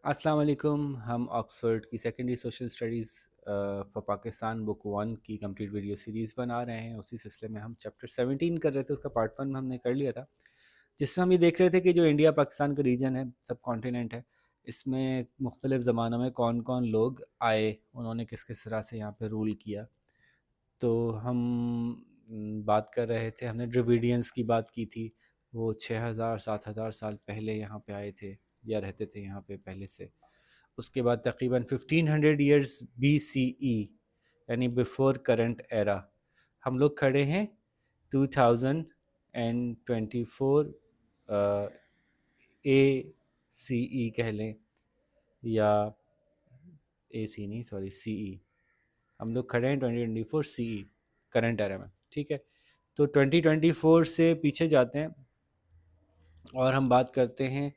السلام علیکم. ہم آکسفورڈ کی secondary social studies for Pakistan book 1 کی کمپلیٹ ویڈیو سیریز بنا رہے ہیں. اسی سلسلے میں ہم چیپٹر 17 کر رہے تھے. اس کا پارٹ 1 ہم نے کر لیا تھا، جس میں ہم یہ دیکھ رہے تھے کہ جو انڈیا پاکستان کا ریجن ہے، سب کانٹیننٹ ہے، اس میں مختلف زمانوں میں کون کون لوگ آئے، انہوں نے کس کس طرح سے یہاں پہ رول کیا. تو ہم بات کر رہے تھے، ہم نے ڈریویڈینس کی بات کی تھی. وہ 6000 7000 سال پہلے یہاں پہ آئے تھے یا رہتے تھے یہاں پہ پہلے سے. اس کے بعد تقریباً 1500 ایئرس BCE یعنی بیفور کرنٹ ایرا. ہم لوگ کھڑے ہیں 2024 ACE کہہ لیں، یا AC نہیں، سوری CE. ہم لوگ کھڑے ہیں 2024 CE کرنٹ ایرا میں. ٹھیک ہے، تو 2024 سے پیچھے جاتے ہیں اور ہم بات کرتے ہیں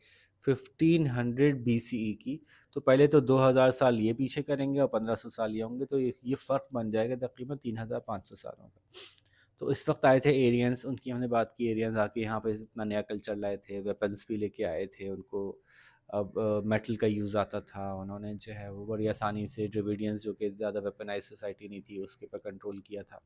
1500 BCE کی. تو پہلے تو 2000 سال یہ پیچھے کریں گے اور 1500 سال یہ ہوں گے، تو یہ فرق بن جائے گا تقریباً 3500 سالوں کا. تو اس وقت آئے تھے ایرینز، ان کی ہم نے بات کی. ایرینز آ کے یہاں پہ اپنا نیا کلچر لائے تھے، ویپنس بھی لے کے آئے تھے. ان کو اب میٹل کا یوز آتا تھا. انہوں نے جو ہے وہ بڑی آسانی سے ڈریویڈینز، جو کہ زیادہ ویپنائز سوسائٹی نہیں تھی، اس کے پر کنٹرول کیا تھا.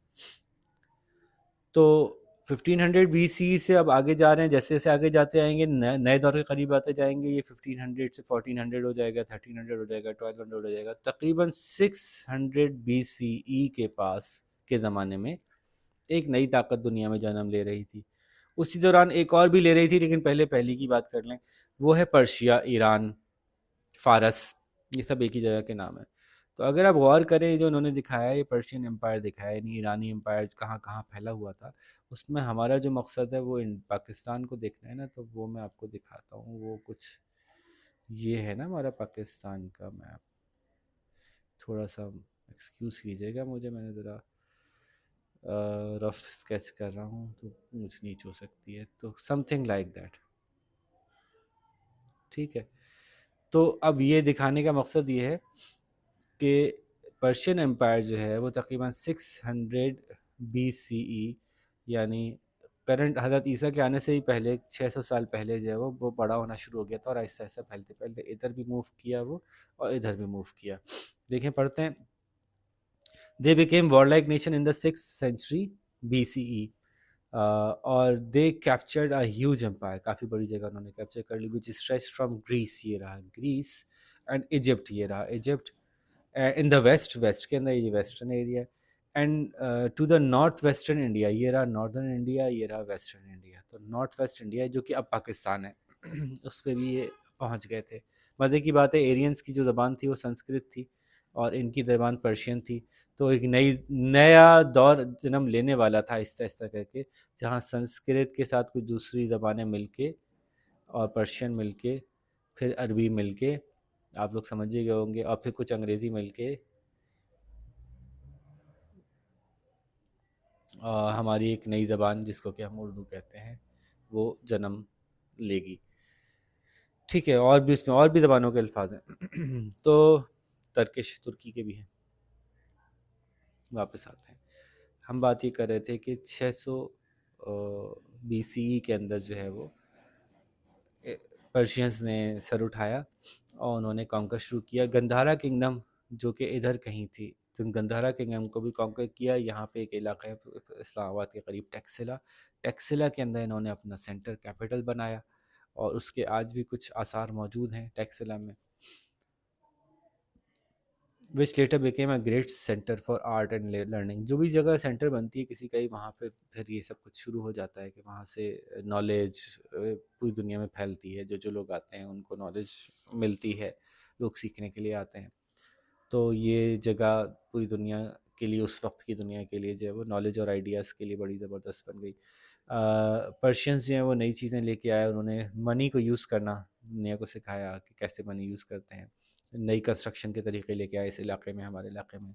تو 1500 BC سے اب آگے جا رہے ہیں. جیسے جیسے آگے جاتے آئیں گے، نئے دور کے قریب آتے جائیں گے، یہ 1500 سے 1400 ہو جائے گا، 1300 ہو جائے گا، 1200 ہو جائے گا. تقریباً 600 BCE کے پاس کے زمانے میں ایک نئی طاقت دنیا میں جنم لے رہی تھی. اسی دوران ایک اور بھی لے رہی تھی، لیکن پہلی کی بات کر لیں. وہ ہے پرشیا، ایران، فارس. یہ سب ایک ہی جگہ کے نام ہیں. تو اگر آپ غور کریں، جو انہوں نے دکھایا یہ پرشین امپائر دکھایا، یعنی ایرانی امپائر کہاں کہاں پھیلا ہوا تھا، اس میں ہمارا جو مقصد ہے وہ پاکستان کو دیکھنا ہے نا. تو وہ میں آپ کو دکھاتا ہوں. وہ کچھ یہ ہے نا ہمارا پاکستان کا میپ. تھوڑا سا ایکسکیوز کیجیے گا مجھے، میں نے ذرا رف اسکیچ کر رہا ہوں تو اونچ نیچ ہو سکتی ہے. تو سم تھنگ لائک دیٹ. ٹھیک ہے، تو اب یہ دکھانے کا مقصد یہ ہے کہ پرشین امپائر جو ہے وہ تقریباً 600 BCE یعنی کرنٹ حضرت عیسیٰ کے آنے سے ہی پہلے 600 سال پہلے جو ہے وہ بڑا ہونا شروع ہو گیا تھا، اور آہستہ آہستہ پھیلتے پھیلتے ادھر بھی موو کیا وہ، اور ادھر بھی موو کیا. دیکھیں پڑھتے ہیں. They became warlike nation in the 6th century BCE. اور دے کیپچرڈ اے ہیوج امپائر. کافی بڑی جگہ انہوں نے کیپچر کر لی، وچ اسٹریچ فرام گریس. یہ رہا گریس. And Egypt. یہ رہا ایجپٹ. ان دا ویسٹ کے اندر یہ western area. And to the north western India. یہ رہا ناردرن انڈیا، یہ رہا ویسٹرن انڈیا. تو نارتھ ویسٹ انڈیا جو کہ اب پاکستان ہے اس پہ بھی یہ پہنچ گئے تھے. مزے کی بات ہے، ایرینز کی جو زبان تھی وہ سنسکرت تھی اور ان کی زبان پرشین تھی. تو ایک نیا دور جنم لینے والا تھا آہستہ آہستہ کر کے، جہاں سنسکرت کے ساتھ کچھ دوسری زبانیں مل کے اور پرشین مل کے، پھر عربی مل کے، آپ لوگ سمجھ ہی گئے ہوں گے، اور پھر کچھ انگریزی مل کے ہماری ایک نئی زبان جس کو کہ ہم اردو کہتے ہیں وہ جنم لے گی. ٹھیک ہے، اور بھی اس میں اور بھی زبانوں کے الفاظ ہیں. تو ترکی کے بھی ہیں. واپس آتے ہیں. ہم بات یہ کر رہے تھے کہ 600 BCE کے اندر جو ہے وہ پرشینز نے سر اٹھایا اور انہوں نے کانکر شروع کیا. گندھارا کنگڈم جو کہ ادھر کہیں تھی، تو گندھارا کنگڈم کو بھی کانکر کیا. یہاں پہ ایک علاقہ ہے اسلام آباد کے قریب، ٹیکسلا کے اندر انہوں نے اپنا سینٹر کیپٹل بنایا، اور اس کے آج بھی کچھ آثار موجود ہیں ٹیکسلا میں. which later became a great center for art and learning. جو بھی جگہ سینٹر بنتی ہے کسی کا ہی، وہاں پہ پھر یہ سب کچھ شروع ہو جاتا ہے کہ وہاں سے نالج پوری دنیا میں پھیلتی ہے. جو لوگ آتے ہیں ان کو نالج ملتی ہے، لوگ سیکھنے کے لیے آتے ہیں. تو یہ جگہ پوری دنیا کے لیے، اس وقت کی دنیا کے لیے جو ہے وہ نالج اور آئیڈیاز کے لیے بڑی زبردست بن گئی. پرشینز جو ہیں وہ نئی چیزیں لے کے آئے. انہوں نے منی کو یوز کرنا دنیا کو سکھایا کہ کیسے منی یوز کرتے ہیں. نئی کنسٹرکشن کے طریقے لے کے آئے اس علاقے میں، ہمارے علاقے میں.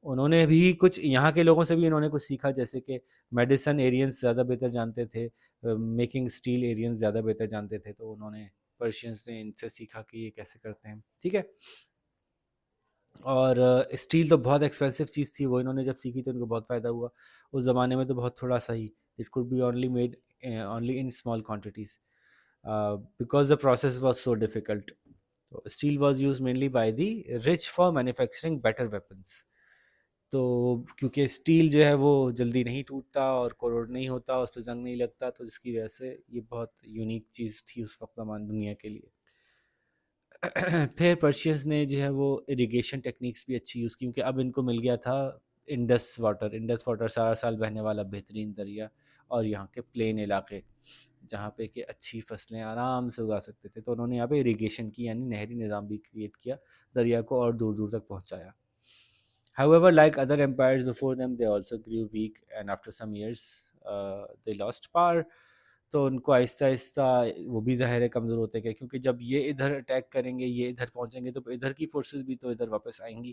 انہوں نے بھی کچھ یہاں کے لوگوں سے بھی انہوں نے کچھ سیکھا، جیسے کہ میڈیسن ایرینز زیادہ بہتر جانتے تھے، میکنگ اسٹیل ایرینز زیادہ بہتر جانتے تھے. تو انہوں نے پرشینز نے ان سے سیکھا کہ یہ کیسے کرتے ہیں. ٹھیک ہے، اور اسٹیل تو بہت ایکسپینسو چیز تھی. وہ انہوں نے جب سیکھی تو ان کو بہت فائدہ ہوا. اس زمانے میں تو بہت تھوڑا سا ہی، it could be only made only in small quantities because the process was so difficult. تو steel was used mainly by the rich for manufacturing better weapons. تو کیونکہ اسٹیل جو ہے وہ جلدی نہیں ٹوٹتا اور کوروڈ نہیں ہوتا، اس پہ زنگ نہیں لگتا، تو جس کی وجہ سے یہ بہت یونیک چیز تھی اس وقت زمان دنیا کے لیے. پھر پرشینس نے جو ہے وہ اریگیشن ٹیکنیکس بھی اچھی یوز کی، کیونکہ اب ان کو مل گیا تھا انڈس واٹر سارا سال بہنے والا بہترین دریا، اور یہاں کے پلین علاقے جہاں پہ کہ اچھی فصلیں آرام سے اگا سکتے تھے، تو انہوں نے یہاں پہ اریگیشن کی، یعنی نہری نظام بھی کریٹ کیا، دریا کو اور دور دور تک پہنچایا. However, like other empires before them, they also grew weak, and after some years, they lost power. تو ان کو آہستہ آہستہ وہ بھی ظاہر ہے کمزور ہوتے گئے، کیونکہ جب یہ ادھر اٹیک کریں گے، یہ ادھر پہنچیں گے، تو ادھر کی فورسز بھی تو ادھر واپس آئیں گی.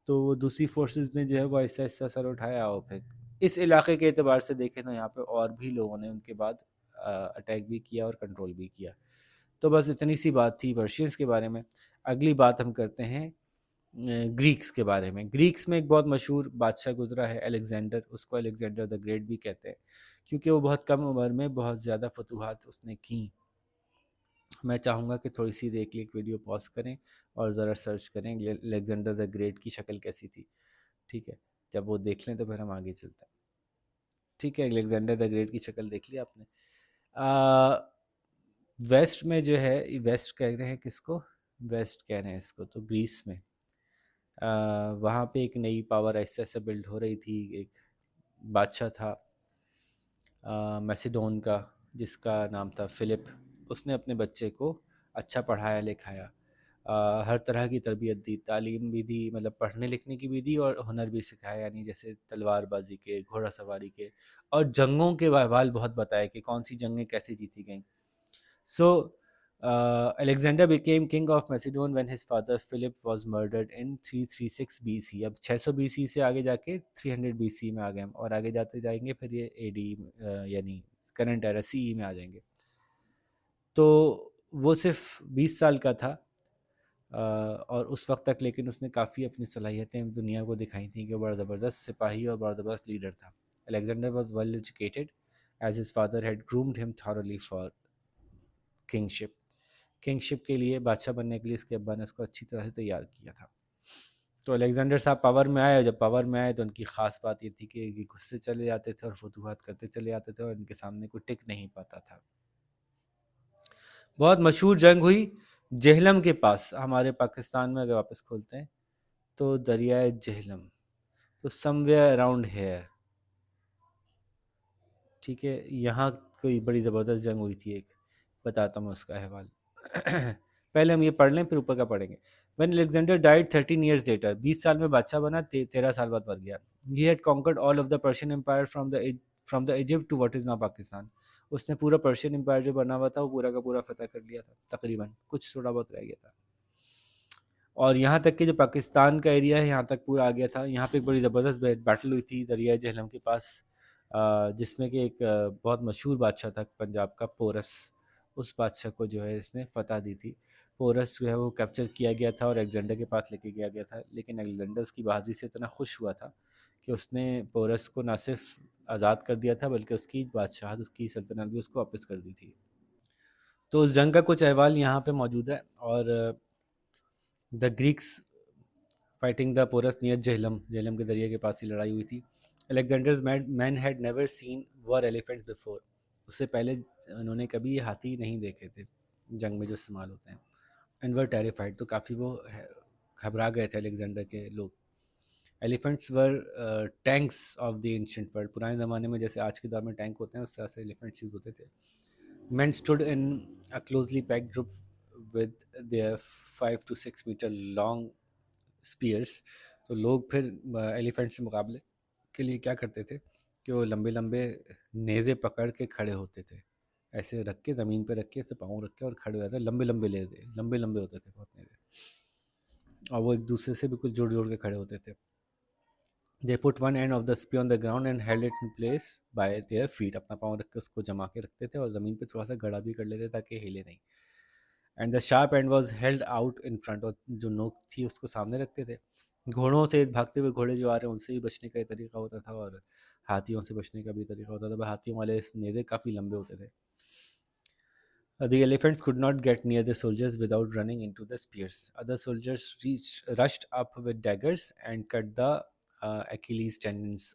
تو وہ دوسری فورسز نے جو ہے وہ آہستہ آہستہ سر اٹھایا. اور پھر اس علاقے کے اعتبار سے دیکھیں تو یہاں پہ اور بھی لوگوں نے ان کے بعد اٹیک بھی کیا اور کنٹرول بھی کیا. تو بس اتنی سی بات تھی پرشینس کے بارے میں. اگلی بات ہم کرتے ہیں گریکس کے بارے میں. گریکس میں ایک بہت مشہور بادشاہ گزرا ہے الیگزینڈر، اس کو الیگزینڈر دا گریٹ بھی کہتے ہیں، کیونکہ وہ بہت کم عمر میں بہت زیادہ فتوحات اس نے کیں. میں چاہوں گا کہ تھوڑی سی دیکھ کے ایک ویڈیو پاز کریں اور ذرا سرچ کریں الیگزینڈر دا گریٹ کی شکل کیسی تھی. ٹھیک ہے، جب وہ دیکھ لیں تو پھر ہم آگے چلتے ہیں. ٹھیک ہے، الیگزینڈر دا گریٹ کی شکل دیکھ لی آپ نے. ویسٹ میں جو ہے، ویسٹ کہہ رہے ہیں کس کو؟ ویسٹ کہہ رہے ہیں اس کو. تو گریس میں وہاں پہ ایک نئی پاور ایسے ایسے بلڈ ہو رہی تھی. ایک بادشاہ تھا میسیڈون کا، جس کا نام تھا فلپ. اس نے اپنے بچے کو اچھا پڑھایا لکھایا، ہر طرح کی تربیت دی، تعلیم بھی دی، مطلب پڑھنے لکھنے کی بھی دی، اور ہنر بھی سکھایا، یعنی جیسے تلوار بازی کے، گھوڑا سواری کے، اور جنگوں کے احوال بہت بتائے کہ کون سی جنگیں کیسے جیتی گئیں. سو Alexander became king of Macedon when his father Philip was murdered in 336 BC. اب 600 BC سے آگے جا کے 300 BC میں آ گئے ہم، اور آگے جاتے جائیں گے پھر یہ AD یعنی کرنٹ ایرا CE میں آ جائیں گے. تو وہ صرف 20 سال کا تھا، اور اس وقت تک لیکن اس نے کافی اپنی صلاحیتیں دنیا کو دکھائی تھیں کہ وہ بڑا زبردست سپاہی اور بڑا زبردست لیڈر تھا. Alexander was well educated as his father had groomed him thoroughly for kingship کے لیے، بادشاہ بننے کے لیے اس کے ابا نے اس کو اچھی طرح سے تیار کیا تھا. تو الیگزینڈر صاحب پاور میں آئے، اور جب پاور میں آئے تو ان کی خاص بات یہ تھی کہ یہ گھستے چلے جاتے تھے اور فتوحات کرتے چلے جاتے تھے، اور ان کے سامنے کوئی ٹک نہیں پاتا تھا. بہت مشہور جنگ ہوئی جہلم کے پاس. ہمارے پاکستان میں اگر واپس کھولتے ہیں تو دریائے جہلم، تو سم ویئر اراؤنڈ ہیئر. ٹھیک ہے، یہاں کوئی بڑی زبردست جنگ ہوئی تھی ایک، بتاتا ہوں اس کا احوال. پہلے ہم یہ پڑھ لیں پھر اوپر کا پڑھیں گے. When Alexander died 13 years later, 20 سال میں بادشاہ بنا، 13 سال بعد مر گیا. He had conquered all of the Persian Empire from the Egypt to what is now Pakistan. اس نے پورا پرشین امپائر جو بنا ہوا تھا وہ پورا کا پورا فتح کر لیا تھا تقریباً، کچھ تھوڑا بہت رہ گیا تھا. اور یہاں تک کہ جو پاکستان کا ایریا ہے یہاں تک پورا آ گیا تھا. یہاں پہ ایک بڑی زبردست بیٹل ہوئی تھی دریائے جہلم کے پاس، جس میں کہ ایک بہت مشہور بادشاہ تھا پنجاب کا، پورس. اس بادشاہ کو جو ہے اس نے فتح دی تھی. پورس جو ہے وہ کیپچر کیا گیا تھا اور الیگزینڈر کے پاس لے کے گیا تھا، لیکن الیگزینڈر اس کی بہادری سے اتنا خوش ہوا تھا کہ اس نے پورس کو نہ صرف آزاد کر دیا تھا بلکہ اس کی بادشاہت، اس کی سلطنت بھی اس کو واپس کر دی تھی. تو اس جنگ کا کچھ احوال یہاں پہ موجود ہے. اور the Greeks fighting the Porus near Jhelum, Jhelum کے دریا کے پاس ہی لڑائی ہوئی تھی. Alexander's men had never seen war elephants before. اس سے پہلے انہوں نے کبھی یہ ہاتھی نہیں دیکھے تھے جنگ میں جو استعمال ہوتے ہیں. And were terrified. تو کافی وہ گھبرا گئے تھے الیگزینڈر کے لوگ. Elephants were tanks of the ancient world. پرانے زمانے میں جیسے آج کے دور میں ٹینک ہوتے ہیں اس طرح سے ایلیفنٹس یوز ہوتے تھے. Men stood in a closely packed group with their 5 to 6 meter long spears. تو لوگ پھر ایلیفنٹ سے مقابلے کے لیے کیا کرتے تھے کہ وہ لمبے لمبے نیزے پکڑ کے کھڑے ہوتے تھے، ایسے رکھ کے زمین پہ رکھ کے ایسے پاؤں رکھ کے اور کھڑے ہوتے تھے. لمبے لمبے نیزے، لمبے لمبے ہوتے تھے بہت نیزے، اور وہ ایک دوسرے سے بالکل جوڑ جوڑ کے کھڑے ہوتے تھے. They put one end of the spear on the ground and held it in place by their feet. اپنا پاؤں رکھ کے اس کو جما کے رکھتے تھے اور زمین پہ تھوڑا سا گڑا بھی کر لیتے تاکہ ہلے نہیں. And the sharp end was held out in front. اور جو نوک تھی اس کو سامنے رکھتے تھے. گھوڑوں سے بھاگتے ہوئے گھوڑے جو آ رہے ہیں ان سے بھی بچنے کا یہ طریقہ ہوتا تھا، اور ہاتھیوں سے بچنے کا بھی طریقہ ہوتا تھا. ہاتھیوں والے نیزے کافی لمبے ہوتے تھے. The elephants could not get near the soldiers without running into the spears. Other soldiers rushed up with daggers and cut the Achilles tendons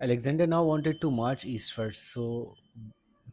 Alexander now wanted to march eastward, so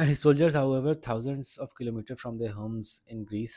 His soldiers, however, thousands of kilometers from their homes in Greece,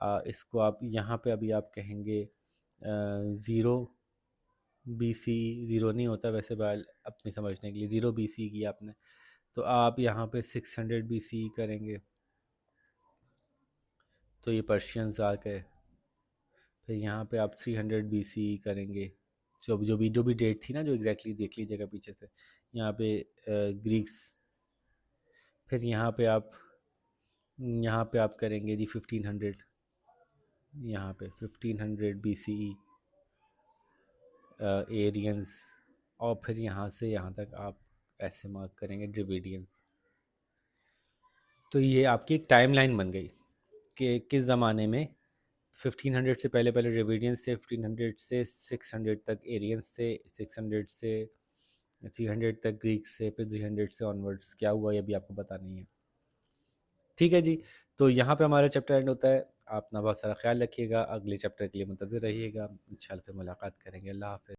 اس کو آپ یہاں پہ ابھی آپ کہیں گے 0 BC، 0 نہیں ہوتا ویسے، اپنی سمجھنے کے لیے 0 BC کی آپ نے، تو آپ یہاں پہ 600 BC کریں گے، تو یہ پرشینز آ گئے. پھر یہاں پہ آپ 300 BC کریں گے، جو بھی ڈیٹ تھی نا جو ایگزیکٹلی دیکھ لیجیے گا پیچھے سے. یہاں پہ گریکس. پھر یہاں پہ آپ کریں گے جی 1500، یہاں پہ 1500 BCE ایرینز، اور پھر یہاں سے یہاں تک آپ ایسے مارک کریں گے ڈریویڈینز. تو یہ آپ کی ایک ٹائم لائن بن گئی کہ کس زمانے میں 1500 سے پہلے ڈریویڈینز سے، 1500 سے 600 تک ایرینز سے، 600 سے 300 تک گریکس سے، پھر 300 سے آنورڈس کیا ہوا یہ بھی آپ کو پتہ نہیں ہے. ٹھیک ہے جی، تو یہاں پہ ہمارا چیپٹر اینڈ ہوتا ہے. آپ اپنا بہت سارا خیال رکھیے گا، اگلے چیپٹر کے لیے منتظر رہیے گا، انشاءاللہ پھر ملاقات کریں گے. اللہ حافظ.